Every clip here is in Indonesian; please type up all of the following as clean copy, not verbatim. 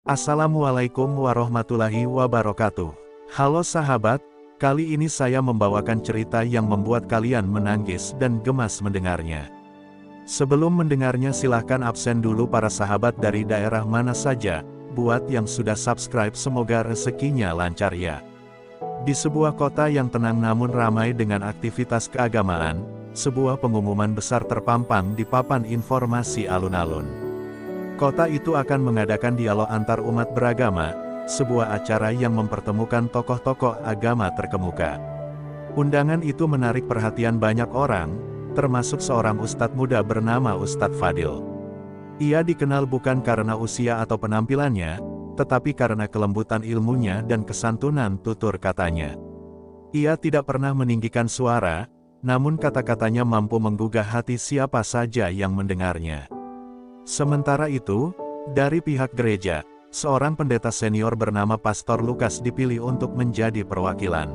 Assalamualaikum warahmatullahi wabarakatuh. Halo sahabat, kali ini saya membawakan cerita yang membuat kalian menangis dan gemas mendengarnya. Sebelum mendengarnya silahkan absen dulu para sahabat dari daerah mana saja. Buat yang sudah subscribe semoga rezekinya lancar ya. Di sebuah kota yang tenang namun ramai dengan aktivitas keagamaan, sebuah pengumuman besar terpampang di papan informasi alun-alun. Kota itu akan mengadakan dialog antar umat beragama, sebuah acara yang mempertemukan tokoh-tokoh agama terkemuka. Undangan itu menarik perhatian banyak orang, termasuk seorang ustadz muda bernama Ustadz Fadil. Ia dikenal bukan karena usia atau penampilannya, tetapi karena kelembutan ilmunya dan kesantunan tutur katanya. Ia tidak pernah meninggikan suara, namun kata-katanya mampu menggugah hati siapa saja yang mendengarnya. Sementara itu, dari pihak gereja, seorang pendeta senior bernama Pastor Lukas dipilih untuk menjadi perwakilan.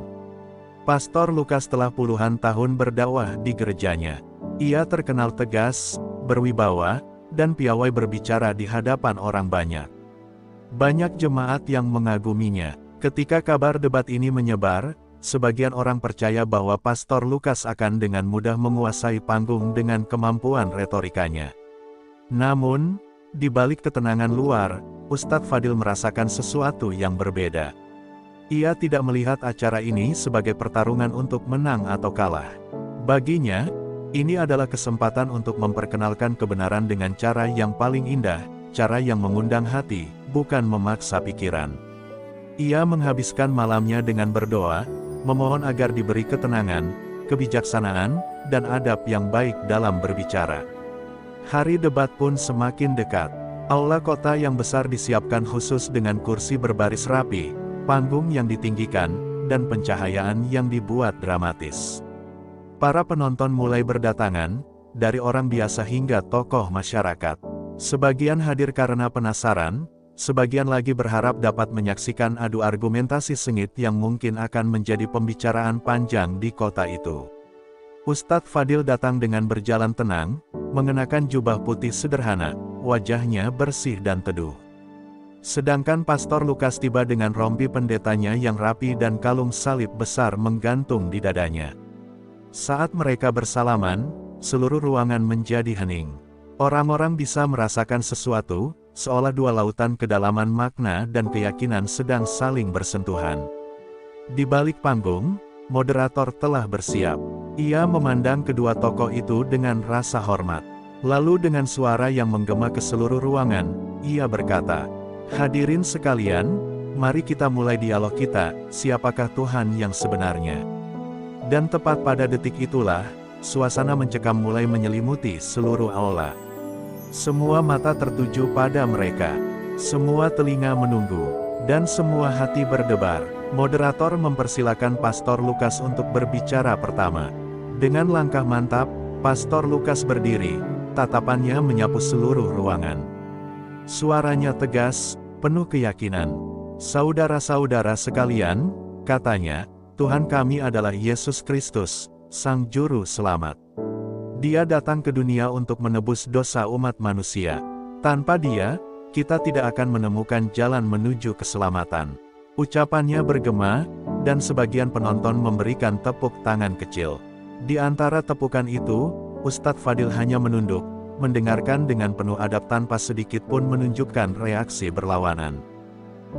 Pastor Lukas telah puluhan tahun berdakwah di gerejanya. Ia terkenal tegas, berwibawa, dan piawai berbicara di hadapan orang banyak. Banyak jemaat yang mengaguminya. Ketika kabar debat ini menyebar, sebagian orang percaya bahwa Pastor Lukas akan dengan mudah menguasai panggung dengan kemampuan retorikanya. Namun, di balik ketenangan luar, Ustadz Fadil merasakan sesuatu yang berbeda. Ia tidak melihat acara ini sebagai pertarungan untuk menang atau kalah. Baginya, ini adalah kesempatan untuk memperkenalkan kebenaran dengan cara yang paling indah, cara yang mengundang hati, bukan memaksa pikiran. Ia menghabiskan malamnya dengan berdoa, memohon agar diberi ketenangan, kebijaksanaan, dan adab yang baik dalam berbicara. Hari debat pun semakin dekat. Aula kota yang besar disiapkan khusus dengan kursi berbaris rapi, panggung yang ditinggikan, dan pencahayaan yang dibuat dramatis. Para penonton mulai berdatangan, dari orang biasa hingga tokoh masyarakat. Sebagian hadir karena penasaran, sebagian lagi berharap dapat menyaksikan adu argumentasi sengit yang mungkin akan menjadi pembicaraan panjang di kota itu. Ustadz Fadil datang dengan berjalan tenang, mengenakan jubah putih sederhana, wajahnya bersih dan teduh. Sedangkan Pastor Lukas tiba dengan rompi pendetanya yang rapi dan kalung salib besar menggantung di dadanya. Saat mereka bersalaman, seluruh ruangan menjadi hening. Orang-orang bisa merasakan sesuatu, seolah dua lautan kedalaman makna dan keyakinan sedang saling bersentuhan. Di balik panggung, moderator telah bersiap. Ia memandang kedua tokoh itu dengan rasa hormat. Lalu dengan suara yang menggema ke seluruh ruangan, ia berkata, "Hadirin sekalian, mari kita mulai dialog kita, siapakah Tuhan yang sebenarnya?" Dan tepat pada detik itulah, suasana mencekam mulai menyelimuti seluruh aula. Semua mata tertuju pada mereka. Semua telinga menunggu. Dan semua hati berdebar. Moderator mempersilakan Pastor Lukas untuk berbicara pertama. Dengan langkah mantap, Pastor Lukas berdiri, tatapannya menyapu seluruh ruangan. Suaranya tegas, penuh keyakinan. "Saudara-saudara sekalian," katanya, "Tuhan kami adalah Yesus Kristus, Sang Juru Selamat. Dia datang ke dunia untuk menebus dosa umat manusia. Tanpa Dia, kita tidak akan menemukan jalan menuju keselamatan." Ucapannya bergema, dan sebagian penonton memberikan tepuk tangan kecil. Di antara tepukan itu, Ustadz Fadil hanya menunduk, mendengarkan dengan penuh adab tanpa sedikit pun menunjukkan reaksi berlawanan.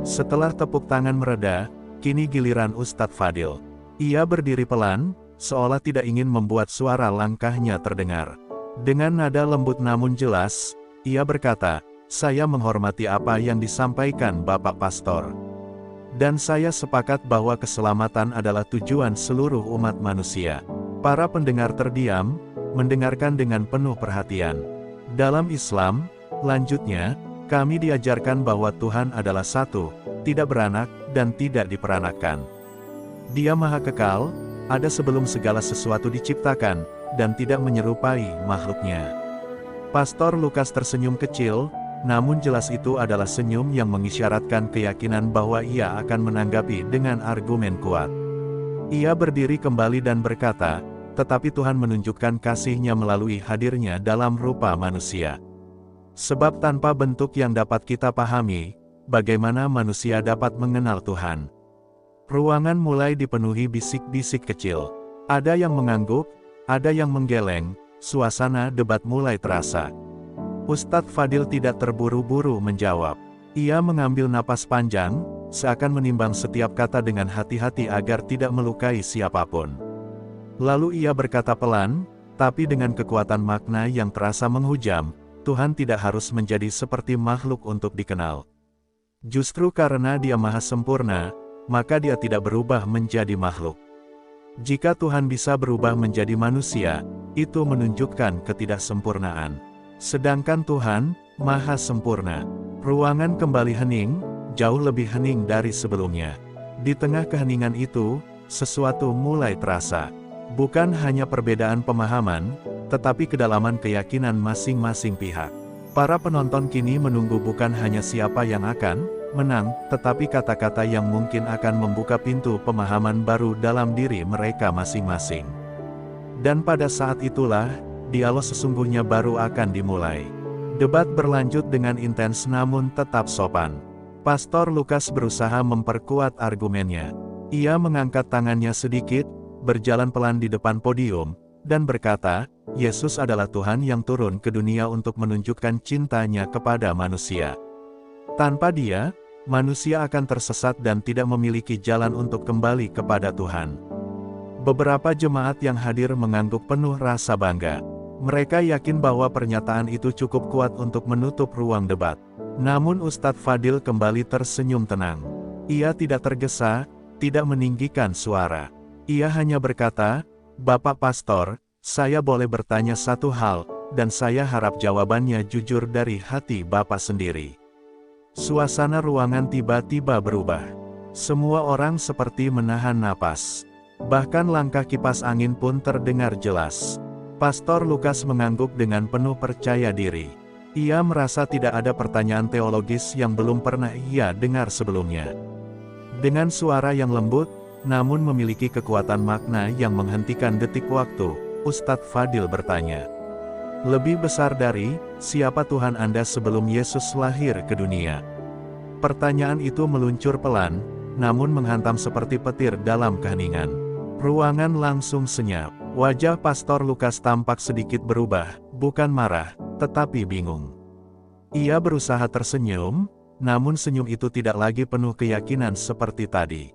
Setelah tepuk tangan mereda, kini giliran Ustadz Fadil. Ia berdiri pelan, seolah tidak ingin membuat suara langkahnya terdengar. Dengan nada lembut namun jelas, ia berkata, "Saya menghormati apa yang disampaikan Bapak Pastor. Dan saya sepakat bahwa keselamatan adalah tujuan seluruh umat manusia." Para pendengar terdiam, mendengarkan dengan penuh perhatian. Dalam Islam, lanjutnya, kami diajarkan bahwa Tuhan adalah satu, tidak beranak, dan tidak diperanakkan. Dia Maha Kekal, ada sebelum segala sesuatu diciptakan, dan tidak menyerupai makhluknya. Pastor Lukas tersenyum kecil, namun jelas itu adalah senyum yang mengisyaratkan keyakinan bahwa ia akan menanggapi dengan argumen kuat. Ia berdiri kembali dan berkata, "Tetapi Tuhan menunjukkan kasih-Nya melalui hadirnya dalam rupa manusia. Sebab tanpa bentuk yang dapat kita pahami, bagaimana manusia dapat mengenal Tuhan. Ruangan mulai dipenuhi bisik-bisik kecil. Ada yang mengangguk, ada yang menggeleng, suasana debat mulai terasa. Ustadz Fadil tidak terburu-buru menjawab. Ia mengambil napas panjang, seakan menimbang setiap kata dengan hati-hati agar tidak melukai siapapun. Lalu ia berkata pelan, tapi dengan kekuatan makna yang terasa menghujam, Tuhan tidak harus menjadi seperti makhluk untuk dikenal. Justru karena Dia maha sempurna, maka Dia tidak berubah menjadi makhluk. Jika Tuhan bisa berubah menjadi manusia, itu menunjukkan ketidaksempurnaan. Sedangkan Tuhan, maha sempurna. Ruangan kembali hening, jauh lebih hening dari sebelumnya. Di tengah keheningan itu, sesuatu mulai terasa. Bukan hanya perbedaan pemahaman, tetapi kedalaman keyakinan masing-masing pihak. Para penonton kini menunggu bukan hanya siapa yang akan menang, tetapi kata-kata yang mungkin akan membuka pintu pemahaman baru dalam diri mereka masing-masing. Dan pada saat itulah, dialog sesungguhnya baru akan dimulai. Debat berlanjut dengan intens namun tetap sopan. Pastor Lukas berusaha memperkuat argumennya. Ia mengangkat tangannya sedikit, berjalan pelan di depan podium, dan berkata, Yesus adalah Tuhan yang turun ke dunia untuk menunjukkan cintanya kepada manusia. Tanpa Dia, manusia akan tersesat dan tidak memiliki jalan untuk kembali kepada Tuhan. Beberapa jemaat yang hadir mengangguk penuh rasa bangga. Mereka yakin bahwa pernyataan itu cukup kuat untuk menutup ruang debat. Namun Ustadz Fadil kembali tersenyum tenang. Ia tidak tergesa, tidak meninggikan suara. Ia hanya berkata, Bapak Pastor, saya boleh bertanya satu hal, dan saya harap jawabannya jujur dari hati Bapak sendiri. Suasana ruangan tiba-tiba berubah. Semua orang seperti menahan napas. Bahkan langkah kipas angin pun terdengar jelas. Pastor Lukas mengangguk dengan penuh percaya diri. Ia merasa tidak ada pertanyaan teologis yang belum pernah ia dengar sebelumnya. Dengan suara yang lembut, namun memiliki kekuatan makna yang menghentikan detik waktu, Ustadz Fadil bertanya. Lebih besar dari, siapa Tuhan Anda sebelum Yesus lahir ke dunia? Pertanyaan itu meluncur pelan, namun menghantam seperti petir dalam keheningan. Ruangan langsung senyap. Wajah Pastor Lukas tampak sedikit berubah, bukan marah, tetapi bingung. Ia berusaha tersenyum, namun senyum itu tidak lagi penuh keyakinan seperti tadi.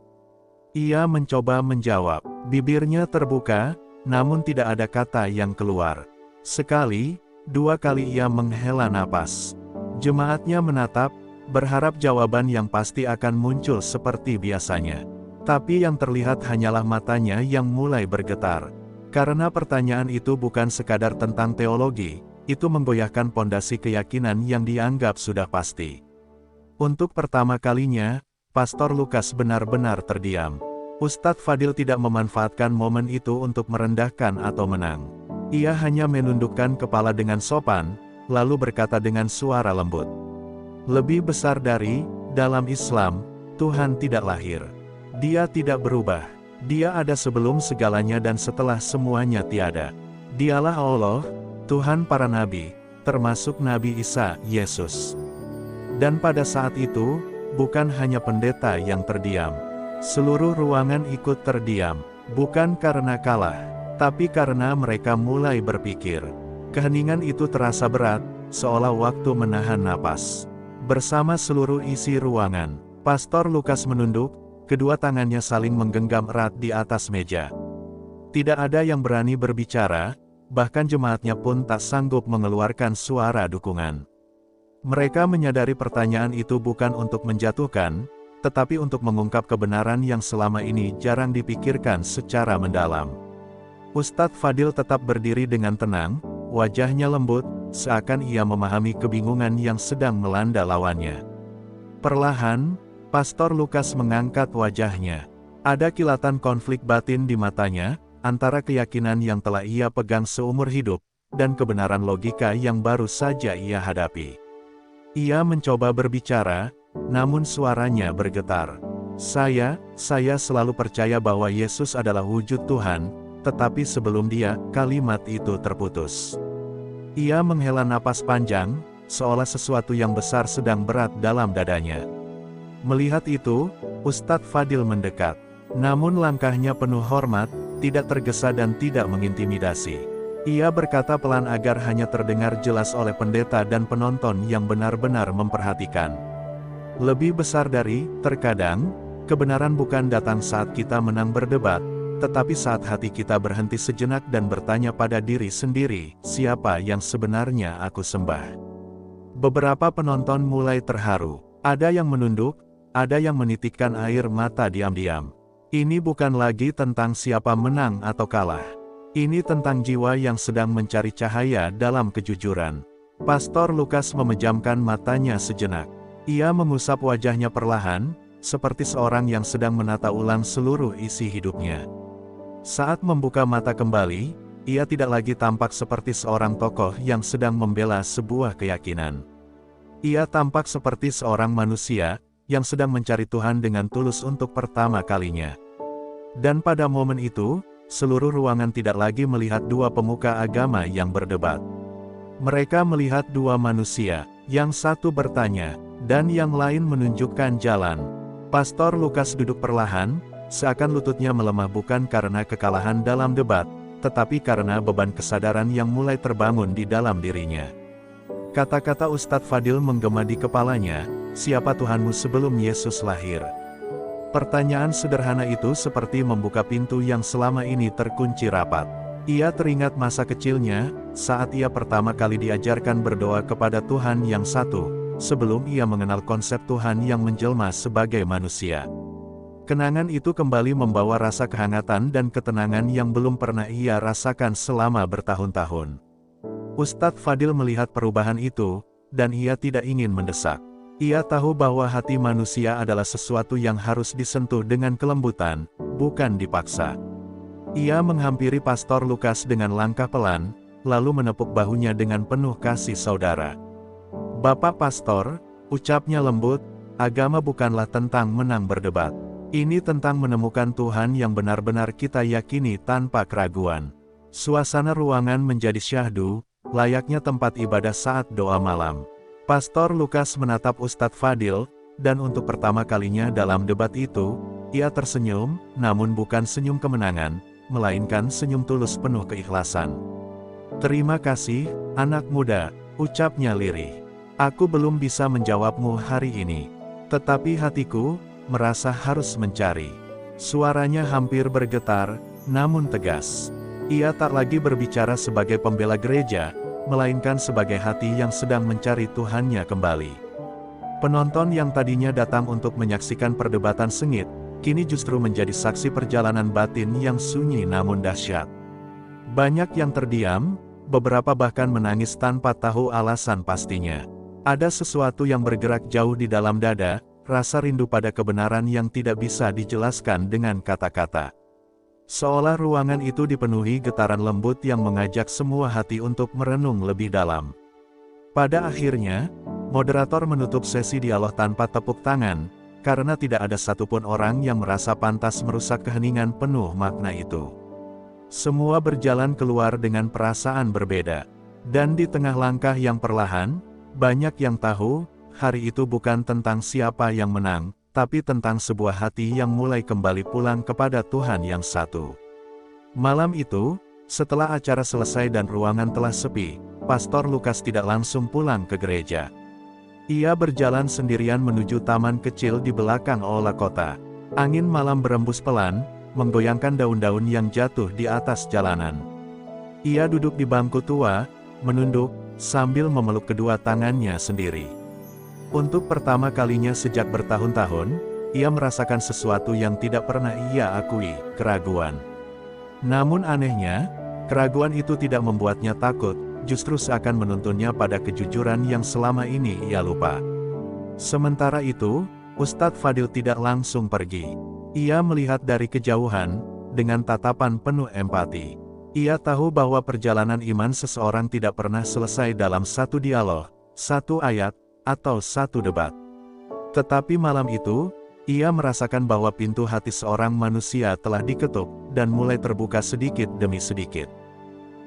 Ia mencoba menjawab, bibirnya terbuka, namun tidak ada kata yang keluar. Sekali, dua kali ia menghela napas. Jemaatnya menatap, berharap jawaban yang pasti akan muncul seperti biasanya. Tapi yang terlihat hanyalah matanya yang mulai bergetar. Karena pertanyaan itu bukan sekadar tentang teologi, itu menggoyahkan pondasi keyakinan yang dianggap sudah pasti. Untuk pertama kalinya, Pastor Lukas benar-benar terdiam. Ustadz Fadil tidak memanfaatkan momen itu untuk merendahkan atau menang. Ia hanya menundukkan kepala dengan sopan, lalu berkata dengan suara lembut. Lebih besar dari, dalam Islam, Tuhan tidak lahir. Dia tidak berubah. Dia ada sebelum segalanya dan setelah semuanya tiada. Dialah Allah, Tuhan para nabi, termasuk Nabi Isa, Yesus. Dan pada saat itu, bukan hanya pendeta yang terdiam. Seluruh ruangan ikut terdiam, bukan karena kalah, tapi karena mereka mulai berpikir. Keheningan itu terasa berat, seolah waktu menahan napas. Bersama seluruh isi ruangan, Pastor Lukas menunduk, kedua tangannya saling menggenggam erat di atas meja. Tidak ada yang berani berbicara, bahkan jemaatnya pun tak sanggup mengeluarkan suara dukungan. Mereka menyadari pertanyaan itu bukan untuk menjatuhkan, tetapi untuk mengungkap kebenaran yang selama ini jarang dipikirkan secara mendalam. Ustadz Fadil tetap berdiri dengan tenang, wajahnya lembut, seakan ia memahami kebingungan yang sedang melanda lawannya. Perlahan, Pastor Lukas mengangkat wajahnya. Ada kilatan konflik batin di matanya, antara keyakinan yang telah ia pegang seumur hidup, dan kebenaran logika yang baru saja ia hadapi. Ia mencoba berbicara, namun suaranya bergetar. Saya selalu percaya bahwa Yesus adalah wujud Tuhan, tetapi sebelum Dia, kalimat itu terputus. Ia menghela napas panjang, seolah sesuatu yang besar sedang berat dalam dadanya. Melihat itu, Ustadz Fadil mendekat. Namun langkahnya penuh hormat, tidak tergesa dan tidak mengintimidasi. Ia berkata pelan agar hanya terdengar jelas oleh pendeta dan penonton yang benar-benar memperhatikan. Lebih besar dari, terkadang, kebenaran bukan datang saat kita menang berdebat, tetapi saat hati kita berhenti sejenak dan bertanya pada diri sendiri, siapa yang sebenarnya aku sembah? Beberapa penonton mulai terharu. Ada yang menunduk, ada yang menitikkan air mata diam-diam. Ini bukan lagi tentang siapa menang atau kalah. Ini tentang jiwa yang sedang mencari cahaya dalam kejujuran. Pastor Lukas memejamkan matanya sejenak. Ia mengusap wajahnya perlahan, seperti seorang yang sedang menata ulang seluruh isi hidupnya. Saat membuka mata kembali, ia tidak lagi tampak seperti seorang tokoh yang sedang membela sebuah keyakinan. Ia tampak seperti seorang manusia yang sedang mencari Tuhan dengan tulus untuk pertama kalinya. Dan pada momen itu, seluruh ruangan tidak lagi melihat dua pemuka agama yang berdebat. Mereka melihat dua manusia, yang satu bertanya, dan yang lain menunjukkan jalan. Pastor Lukas duduk perlahan, seakan lututnya melemah bukan karena kekalahan dalam debat, tetapi karena beban kesadaran yang mulai terbangun di dalam dirinya. Kata-kata Ustadz Fadil menggema di kepalanya, siapa Tuhanmu sebelum Yesus lahir? Pertanyaan sederhana itu seperti membuka pintu yang selama ini terkunci rapat. Ia teringat masa kecilnya, saat ia pertama kali diajarkan berdoa kepada Tuhan yang satu, sebelum ia mengenal konsep Tuhan yang menjelma sebagai manusia. Kenangan itu kembali membawa rasa kehangatan dan ketenangan yang belum pernah ia rasakan selama bertahun-tahun. Ustadz Fadil melihat perubahan itu, dan ia tidak ingin mendesak. Ia tahu bahwa hati manusia adalah sesuatu yang harus disentuh dengan kelembutan, bukan dipaksa. Ia menghampiri Pastor Lukas dengan langkah pelan, lalu menepuk bahunya dengan penuh kasih saudara. "Bapak Pastor," ucapnya lembut, "agama bukanlah tentang menang berdebat. Ini tentang menemukan Tuhan yang benar-benar kita yakini tanpa keraguan." Suasana ruangan menjadi syahdu, layaknya tempat ibadah saat doa malam. Pastor Lukas menatap Ustadz Fadil, dan untuk pertama kalinya dalam debat itu, ia tersenyum, namun bukan senyum kemenangan, melainkan senyum tulus penuh keikhlasan. "Terima kasih, anak muda," ucapnya lirih. "Aku belum bisa menjawabmu hari ini. Tetapi hatiku merasa harus mencari." Suaranya hampir bergetar, namun tegas. Ia tak lagi berbicara sebagai pembela gereja, melainkan sebagai hati yang sedang mencari Tuhannya kembali. Penonton yang tadinya datang untuk menyaksikan perdebatan sengit, kini justru menjadi saksi perjalanan batin yang sunyi namun dahsyat. Banyak yang terdiam, beberapa bahkan menangis tanpa tahu alasan pastinya. Ada sesuatu yang bergerak jauh di dalam dada, rasa rindu pada kebenaran yang tidak bisa dijelaskan dengan kata-kata. Seolah ruangan itu dipenuhi getaran lembut yang mengajak semua hati untuk merenung lebih dalam. Pada akhirnya, moderator menutup sesi dialog tanpa tepuk tangan, karena tidak ada satupun orang yang merasa pantas merusak keheningan penuh makna itu. Semua berjalan keluar dengan perasaan berbeda. Dan di tengah langkah yang perlahan, banyak yang tahu, hari itu bukan tentang siapa yang menang, tapi tentang sebuah hati yang mulai kembali pulang kepada Tuhan yang satu. Malam itu, setelah acara selesai dan ruangan telah sepi, Pastor Lukas tidak langsung pulang ke gereja. Ia berjalan sendirian menuju taman kecil di belakang aula kota. Angin malam berembus pelan, menggoyangkan daun-daun yang jatuh di atas jalanan. Ia duduk di bangku tua, menunduk, sambil memeluk kedua tangannya sendiri. Untuk pertama kalinya sejak bertahun-tahun, ia merasakan sesuatu yang tidak pernah ia akui, keraguan. Namun anehnya, keraguan itu tidak membuatnya takut, justru seakan menuntunnya pada kejujuran yang selama ini ia lupa. Sementara itu, Ustadz Fadil tidak langsung pergi. Ia melihat dari kejauhan, dengan tatapan penuh empati. Ia tahu bahwa perjalanan iman seseorang tidak pernah selesai dalam satu dialog, satu ayat, atau satu debat. Tetapi malam itu, ia merasakan bahwa pintu hati seorang manusia telah diketuk, dan mulai terbuka sedikit demi sedikit.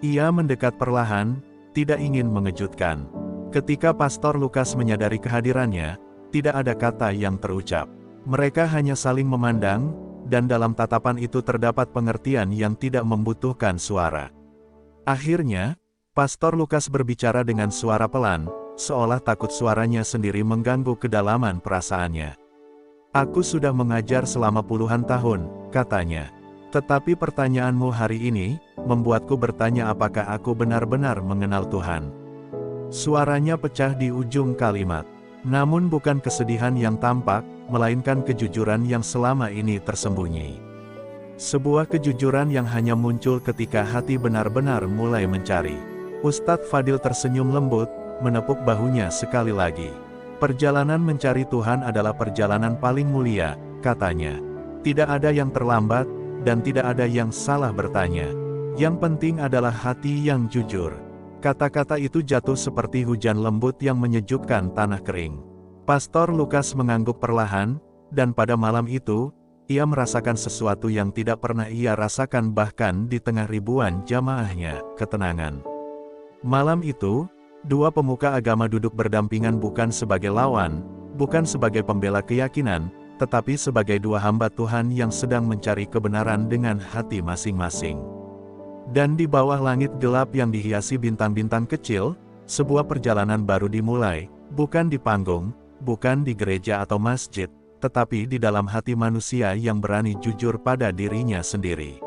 Ia mendekat perlahan, tidak ingin mengejutkan. Ketika Pastor Lukas menyadari kehadirannya, tidak ada kata yang terucap. Mereka hanya saling memandang, dan dalam tatapan itu terdapat pengertian yang tidak membutuhkan suara. Akhirnya, Pastor Lukas berbicara dengan suara pelan, seolah takut suaranya sendiri mengganggu kedalaman perasaannya. "Aku sudah mengajar selama puluhan tahun," katanya. "Tetapi pertanyaanmu hari ini, membuatku bertanya apakah aku benar-benar mengenal Tuhan." Suaranya pecah di ujung kalimat. Namun bukan kesedihan yang tampak, melainkan kejujuran yang selama ini tersembunyi. Sebuah kejujuran yang hanya muncul ketika hati benar-benar mulai mencari. Ustadz Fadil tersenyum lembut, menepuk bahunya sekali lagi. "Perjalanan mencari Tuhan adalah perjalanan paling mulia," katanya. "Tidak ada yang terlambat, dan tidak ada yang salah bertanya. Yang penting adalah hati yang jujur." Kata-kata itu jatuh seperti hujan lembut yang menyejukkan tanah kering. Pastor Lukas mengangguk perlahan, dan pada malam itu, ia merasakan sesuatu yang tidak pernah ia rasakan bahkan di tengah ribuan jamaahnya, ketenangan. Malam itu, dua pemuka agama duduk berdampingan bukan sebagai lawan, bukan sebagai pembela keyakinan, tetapi sebagai dua hamba Tuhan yang sedang mencari kebenaran dengan hati masing-masing. Dan di bawah langit gelap yang dihiasi bintang-bintang kecil, sebuah perjalanan baru dimulai, bukan di panggung, bukan di gereja atau masjid, tetapi di dalam hati manusia yang berani jujur pada dirinya sendiri.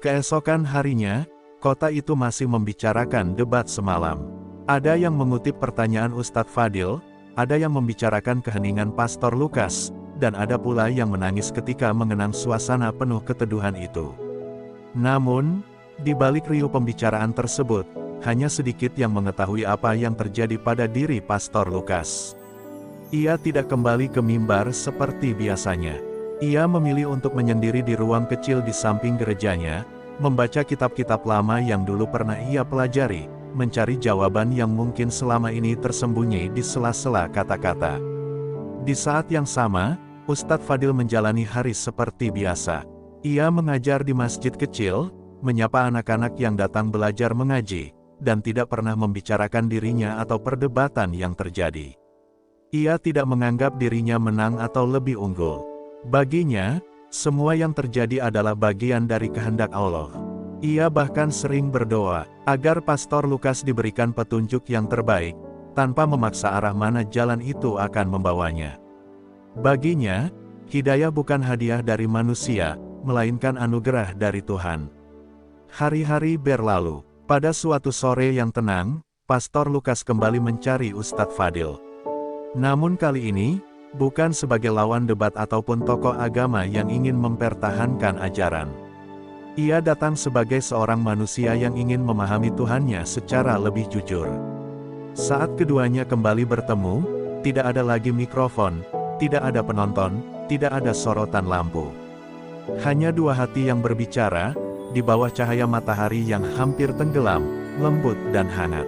Keesokan harinya, kota itu masih membicarakan debat semalam. Ada yang mengutip pertanyaan Ustadz Fadil, ada yang membicarakan keheningan Pastor Lukas, dan ada pula yang menangis ketika mengenang suasana penuh keteduhan itu. Namun, di balik riuh pembicaraan tersebut, hanya sedikit yang mengetahui apa yang terjadi pada diri Pastor Lukas. Ia tidak kembali ke mimbar seperti biasanya. Ia memilih untuk menyendiri di ruang kecil di samping gerejanya, membaca kitab-kitab lama yang dulu pernah ia pelajari, mencari jawaban yang mungkin selama ini tersembunyi di sela-sela kata-kata. Di saat yang sama, Ustadz Fadil menjalani hari seperti biasa. Ia mengajar di masjid kecil, menyapa anak-anak yang datang belajar mengaji, dan tidak pernah membicarakan dirinya atau perdebatan yang terjadi. Ia tidak menganggap dirinya menang atau lebih unggul. Baginya, semua yang terjadi adalah bagian dari kehendak Allah. Ia bahkan sering berdoa, agar Pastor Lukas diberikan petunjuk yang terbaik, tanpa memaksa arah mana jalan itu akan membawanya. Baginya, hidayah bukan hadiah dari manusia, melainkan anugerah dari Tuhan. Hari-hari berlalu. Pada suatu sore yang tenang, Pastor Lukas kembali mencari Ustadz Fadil. Namun kali ini, bukan sebagai lawan debat ataupun tokoh agama yang ingin mempertahankan ajaran. Ia datang sebagai seorang manusia yang ingin memahami Tuhannya secara lebih jujur. Saat keduanya kembali bertemu, tidak ada lagi mikrofon, tidak ada penonton, tidak ada sorotan lampu. Hanya dua hati yang berbicara, di bawah cahaya matahari yang hampir tenggelam, lembut dan hangat.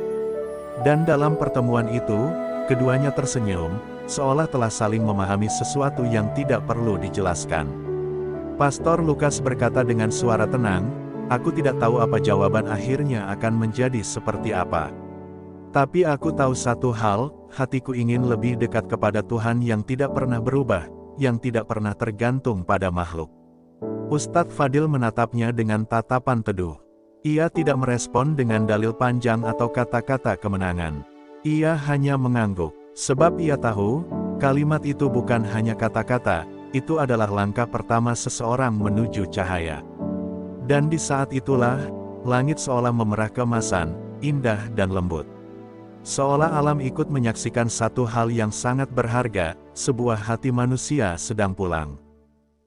Dan dalam pertemuan itu, keduanya tersenyum, seolah telah saling memahami sesuatu yang tidak perlu dijelaskan. Pastor Lukas berkata dengan suara tenang, "Aku tidak tahu apa jawaban akhirnya akan menjadi seperti apa. Tapi aku tahu satu hal, hatiku ingin lebih dekat kepada Tuhan yang tidak pernah berubah, yang tidak pernah tergantung pada makhluk." Ustadz Fadil menatapnya dengan tatapan teduh. Ia tidak merespon dengan dalil panjang atau kata-kata kemenangan. Ia hanya mengangguk, sebab ia tahu, kalimat itu bukan hanya kata-kata, itu adalah langkah pertama seseorang menuju cahaya. Dan di saat itulah, langit seolah memerah keemasan, indah dan lembut. Seolah alam ikut menyaksikan satu hal yang sangat berharga, sebuah hati manusia sedang pulang.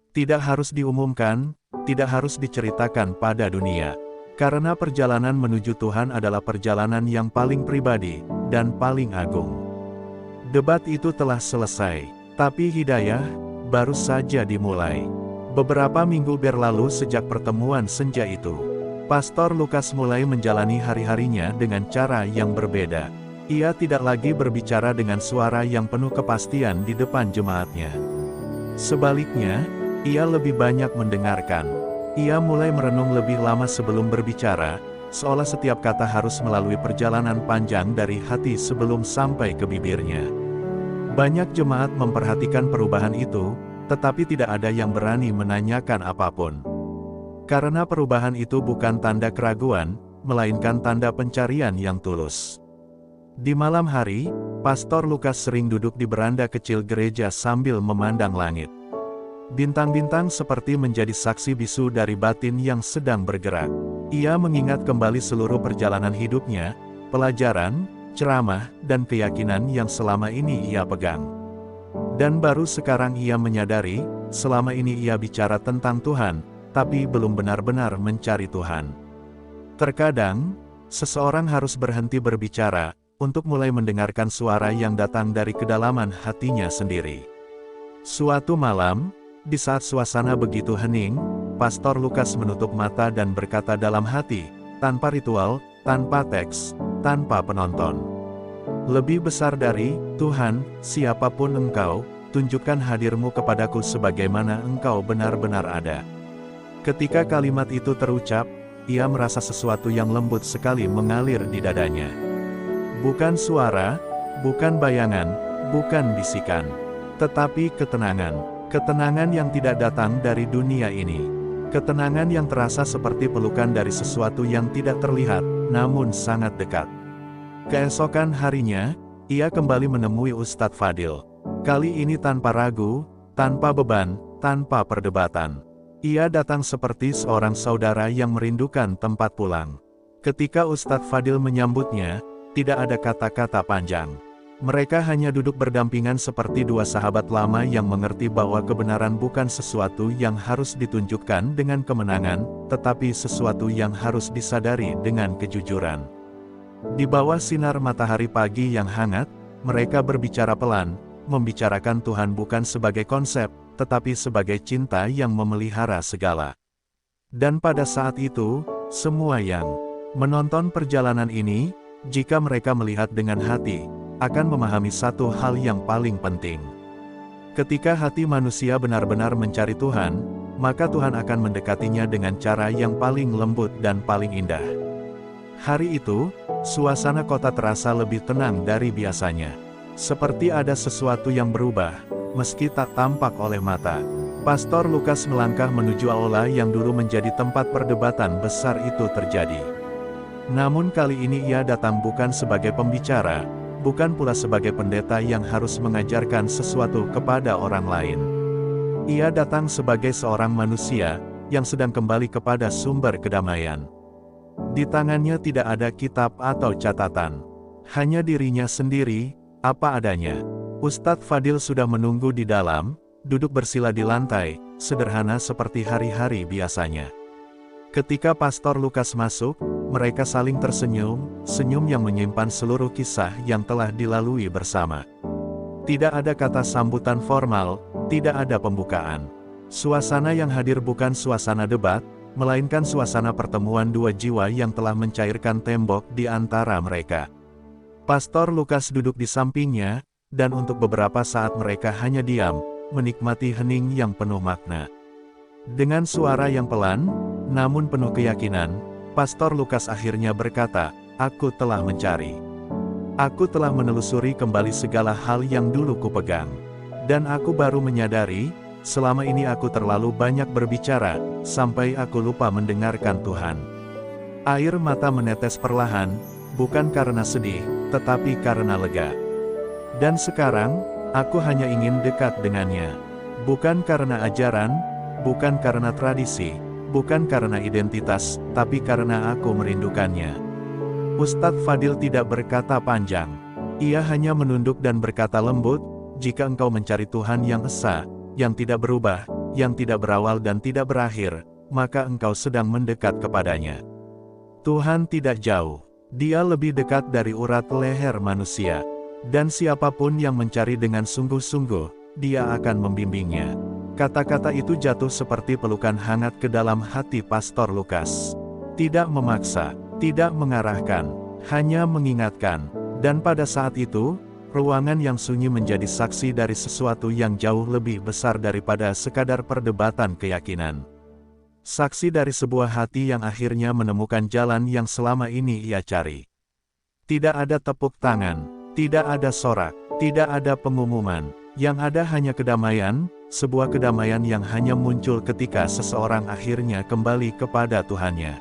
Tidak harus diumumkan, tidak harus diceritakan pada dunia. Karena perjalanan menuju Tuhan adalah perjalanan yang paling pribadi, dan paling agung. Debat itu telah selesai, tapi hidayah baru saja dimulai. Beberapa minggu berlalu sejak pertemuan senja itu. Pastor Lukas mulai menjalani hari-harinya dengan cara yang berbeda. Ia tidak lagi berbicara dengan suara yang penuh kepastian di depan jemaatnya. Sebaliknya, ia lebih banyak mendengarkan. Ia mulai merenung lebih lama sebelum berbicara, seolah setiap kata harus melalui perjalanan panjang dari hati sebelum sampai ke bibirnya. Banyak jemaat memperhatikan perubahan itu, tetapi tidak ada yang berani menanyakan apapun. Karena perubahan itu bukan tanda keraguan, melainkan tanda pencarian yang tulus. Di malam hari, Pastor Lukas sering duduk di beranda kecil gereja sambil memandang langit. Bintang-bintang seperti menjadi saksi bisu dari batin yang sedang bergerak. Ia mengingat kembali seluruh perjalanan hidupnya, pelajaran, ceramah, dan keyakinan yang selama ini ia pegang. Dan baru sekarang ia menyadari, selama ini ia bicara tentang Tuhan, tapi belum benar-benar mencari Tuhan. Terkadang, seseorang harus berhenti berbicara, untuk mulai mendengarkan suara yang datang dari kedalaman hatinya sendiri. Suatu malam, di saat suasana begitu hening, Pastor Lukas menutup mata dan berkata dalam hati, tanpa ritual, tanpa teks, tanpa penonton. Lebih besar dari, Tuhan, siapapun Engkau, tunjukkan hadirmu kepadaku sebagaimana Engkau benar-benar ada. Ketika kalimat itu terucap, ia merasa sesuatu yang lembut sekali mengalir di dadanya. Bukan suara, bukan bayangan, bukan bisikan, tetapi ketenangan. Ketenangan yang tidak datang dari dunia ini. Ketenangan yang terasa seperti pelukan dari sesuatu yang tidak terlihat, namun sangat dekat. Keesokan harinya, ia kembali menemui Ustadz Fadil. Kali ini tanpa ragu, tanpa beban, tanpa perdebatan. Ia datang seperti seorang saudara yang merindukan tempat pulang. Ketika Ustadz Fadil menyambutnya, tidak ada kata-kata panjang. Mereka hanya duduk berdampingan seperti dua sahabat lama yang mengerti bahwa kebenaran bukan sesuatu yang harus ditunjukkan dengan kemenangan, tetapi sesuatu yang harus disadari dengan kejujuran. Di bawah sinar matahari pagi yang hangat, mereka berbicara pelan, membicarakan Tuhan bukan sebagai konsep, tetapi sebagai cinta yang memelihara segala. Dan pada saat itu, semua yang menonton perjalanan ini, jika mereka melihat dengan hati, akan memahami satu hal yang paling penting. Ketika hati manusia benar-benar mencari Tuhan, maka Tuhan akan mendekatinya dengan cara yang paling lembut dan paling indah. Hari itu, suasana kota terasa lebih tenang dari biasanya. Seperti ada sesuatu yang berubah, meski tak tampak oleh mata. Pastor Lukas melangkah menuju aula yang dulu menjadi tempat perdebatan besar itu terjadi. Namun kali ini ia datang bukan sebagai pembicara, bukan pula sebagai pendeta yang harus mengajarkan sesuatu kepada orang lain. Ia datang sebagai seorang manusia, yang sedang kembali kepada sumber kedamaian. Di tangannya tidak ada kitab atau catatan. Hanya dirinya sendiri, apa adanya. Ustadz Fadil sudah menunggu di dalam, duduk bersila di lantai, sederhana seperti hari-hari biasanya. Ketika Pastor Lukas masuk, mereka saling tersenyum, senyum yang menyimpan seluruh kisah yang telah dilalui bersama. Tidak ada kata sambutan formal, tidak ada pembukaan. Suasana yang hadir bukan suasana debat, melainkan suasana pertemuan dua jiwa yang telah mencairkan tembok di antara mereka. Pastor Lukas duduk di sampingnya, dan untuk beberapa saat mereka hanya diam, menikmati hening yang penuh makna. Dengan suara yang pelan, namun penuh keyakinan, Pastor Lukas akhirnya berkata, "Aku telah mencari. Aku telah menelusuri kembali segala hal yang dulu kupegang. Dan aku baru menyadari, selama ini aku terlalu banyak berbicara, sampai aku lupa mendengarkan Tuhan." Air mata menetes perlahan, bukan karena sedih, tetapi karena lega. Dan sekarang, aku hanya ingin dekat dengannya. Bukan karena ajaran, bukan karena tradisi, bukan karena identitas, tapi karena aku merindukannya. Ustadz Fadil tidak berkata panjang. Ia hanya menunduk dan berkata lembut, "Jika engkau mencari Tuhan yang esa, yang tidak berubah, yang tidak berawal dan tidak berakhir, maka engkau sedang mendekat kepadanya." Tuhan tidak jauh. Dia lebih dekat dari urat leher manusia. Dan siapapun yang mencari dengan sungguh-sungguh, Dia akan membimbingnya. Kata-kata itu jatuh seperti pelukan hangat ke dalam hati Pastor Lukas. Tidak memaksa, tidak mengarahkan, hanya mengingatkan. Dan pada saat itu, ruangan yang sunyi menjadi saksi dari sesuatu yang jauh lebih besar daripada sekadar perdebatan keyakinan. Saksi dari sebuah hati yang akhirnya menemukan jalan yang selama ini ia cari. Tidak ada tepuk tangan, tidak ada sorak, Tidak ada pengumuman, yang ada hanya kedamaian, sebuah kedamaian yang hanya muncul ketika seseorang akhirnya kembali kepada Tuhannya.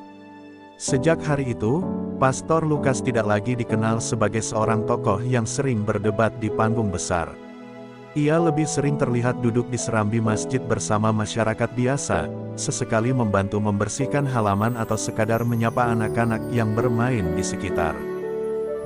Sejak hari itu, Pastor Lukas tidak lagi dikenal sebagai seorang tokoh yang sering berdebat di panggung besar. Ia lebih sering terlihat duduk di serambi masjid bersama masyarakat biasa, sesekali membantu membersihkan halaman atau sekadar menyapa anak-anak yang bermain di sekitar.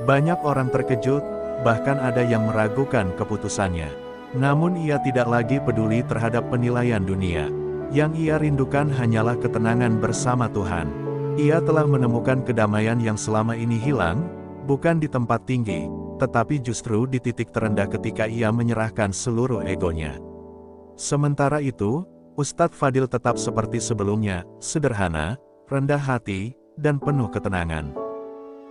Banyak orang terkejut, bahkan ada yang meragukan keputusannya. Namun ia tidak lagi peduli terhadap penilaian dunia. Yang ia rindukan hanyalah ketenangan bersama Tuhan. Ia telah menemukan kedamaian yang selama ini hilang, bukan di tempat tinggi, tetapi justru di titik terendah ketika ia menyerahkan seluruh egonya. Sementara itu, Ustadz Fadil tetap seperti sebelumnya, sederhana, rendah hati, dan penuh ketenangan.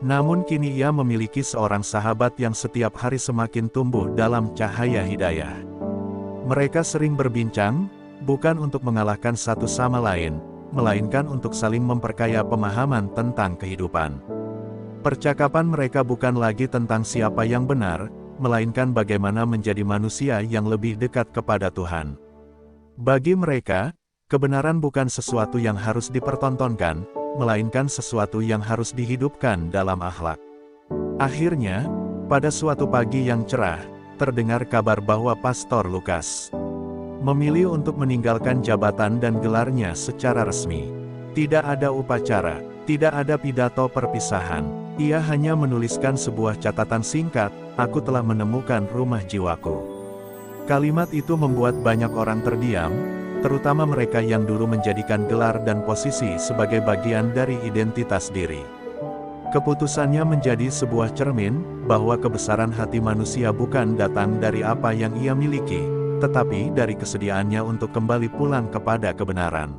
Namun kini ia memiliki seorang sahabat yang setiap hari semakin tumbuh dalam cahaya hidayah. Mereka sering berbincang, bukan untuk mengalahkan satu sama lain, melainkan untuk saling memperkaya pemahaman tentang kehidupan. Percakapan mereka bukan lagi tentang siapa yang benar, melainkan bagaimana menjadi manusia yang lebih dekat kepada Tuhan. Bagi mereka, kebenaran bukan sesuatu yang harus dipertontonkan, melainkan sesuatu yang harus dihidupkan dalam akhlak. Akhirnya, pada suatu pagi yang cerah, terdengar kabar bahwa Pastor Lukas memilih untuk meninggalkan jabatan dan gelarnya secara resmi. Tidak ada upacara, tidak ada pidato perpisahan. Ia hanya menuliskan sebuah catatan singkat, "Aku telah menemukan rumah jiwaku." Kalimat itu membuat banyak orang terdiam, terutama mereka yang dulu menjadikan gelar dan posisi sebagai bagian dari identitas diri. Keputusannya menjadi sebuah cermin, bahwa kebesaran hati manusia bukan datang dari apa yang ia miliki, tetapi dari kesediaannya untuk kembali pulang kepada kebenaran.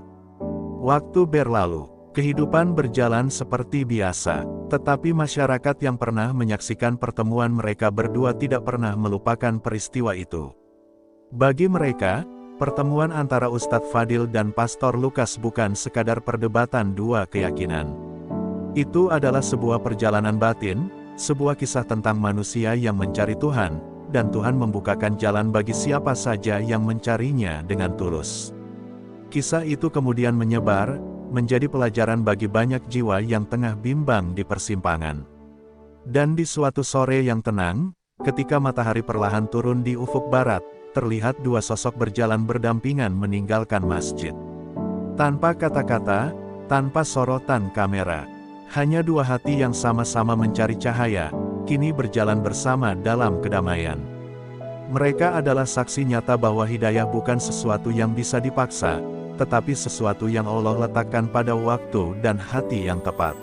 Waktu berlalu, kehidupan berjalan seperti biasa, tetapi masyarakat yang pernah menyaksikan pertemuan mereka berdua tidak pernah melupakan peristiwa itu. Bagi mereka, pertemuan antara Ustadz Fadil dan Pastor Lukas bukan sekadar perdebatan dua keyakinan. Itu adalah sebuah perjalanan batin, sebuah kisah tentang manusia yang mencari Tuhan, dan Tuhan membukakan jalan bagi siapa saja yang mencarinya dengan tulus. Kisah itu kemudian menyebar, menjadi pelajaran bagi banyak jiwa yang tengah bimbang di persimpangan. Dan di suatu sore yang tenang, ketika matahari perlahan turun di ufuk barat, terlihat dua sosok berjalan berdampingan meninggalkan masjid. Tanpa kata-kata, tanpa sorotan kamera, hanya dua hati yang sama-sama mencari cahaya, kini berjalan bersama dalam kedamaian. Mereka adalah saksi nyata bahwa hidayah bukan sesuatu yang bisa dipaksa, tetapi sesuatu yang Allah letakkan pada waktu dan hati yang tepat.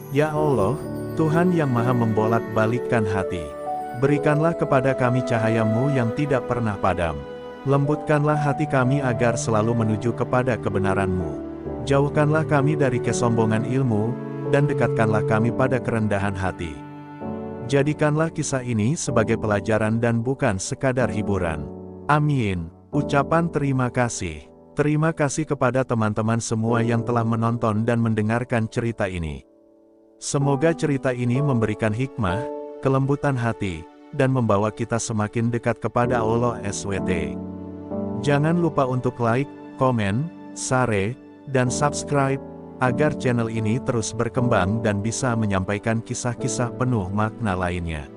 Ya Allah, Tuhan yang maha membolak-balikkan hati, berikanlah kepada kami cahaya-Mu yang tidak pernah padam. Lembutkanlah hati kami agar selalu menuju kepada kebenaran-Mu. Jauhkanlah kami dari kesombongan ilmu, dan dekatkanlah kami pada kerendahan hati. Jadikanlah kisah ini sebagai pelajaran dan bukan sekadar hiburan. Amin. Ucapan terima kasih. Terima kasih kepada teman-teman semua yang telah menonton dan mendengarkan cerita ini. Semoga cerita ini memberikan hikmah, kelembutan hati, dan membawa kita semakin dekat kepada Allah SWT. Jangan lupa untuk like, komen, share, dan subscribe, agar channel ini terus berkembang dan bisa menyampaikan kisah-kisah penuh makna lainnya.